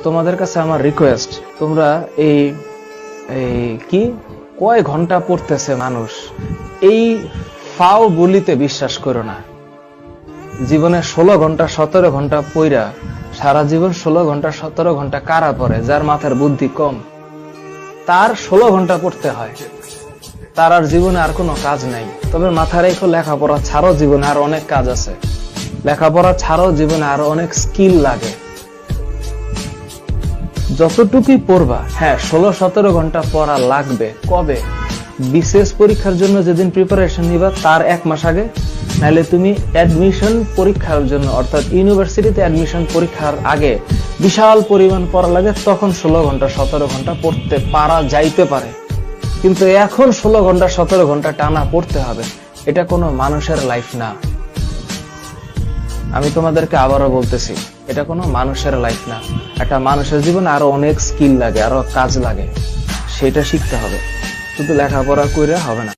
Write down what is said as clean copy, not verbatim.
তোমাদের কাছে আমার রিকোয়েস্ট, তোমরা এই এই কি কয় ঘন্টা পড়তেছে মানুষ, এই ফাও বলিতে বিশ্বাস করো না। জীবনে 16 ঘন্টা 17 ঘন্টা পইরা সারা জীবন 16 ঘন্টা 17 ঘন্টা কারা পড়ে, যার মাথার বুদ্ধি কম তার 16 ঘন্টা পড়তে হয়, তার আর জীবনে আর কোনো কাজ নাই। তবে মাথায় রেখো, লেখাপড়া ছাড়াও জীবনে আর অনেক কাজ আছে, লেখাপড়া ছাড়াও জীবনে আরো অনেক স্কিল লাগে। যতটুকুই পড়বা, হ্যাঁ 16-17 ঘন্টা পড়া লাগবে। কবে? বিসিএস পরীক্ষার জন্য যেদিন প্রিপারেশন নিবা তার 1 মাস আগে, নাহলে তুমি অ্যাডমিশন পরীক্ষার জন্য অর্থাৎ ইউনিভার্সিটিতে অ্যাডমিশন পরীক্ষার আগে বিশাল পরিমাণ পড়া লাগে, তখন 16 ঘন্টা 17 ঘন্টা পড়তে পারা যাইতে পারে। কিন্তু এখন 16 ঘন্টা 17 ঘন্টা টানা পড়তে হবে, এটা কোনো মানুষের লাইফ না। আমি তোমাদেরকে আবারও বলতেছি, এটা কোনো মানুষের লাইফ না। একটা মানুষের জীবনে আরো অনেক স্কিল লাগে, আরো কাজ লাগে, সেটা শিখতে হবে। শুধু লেখাপড়া কইরা হবে না।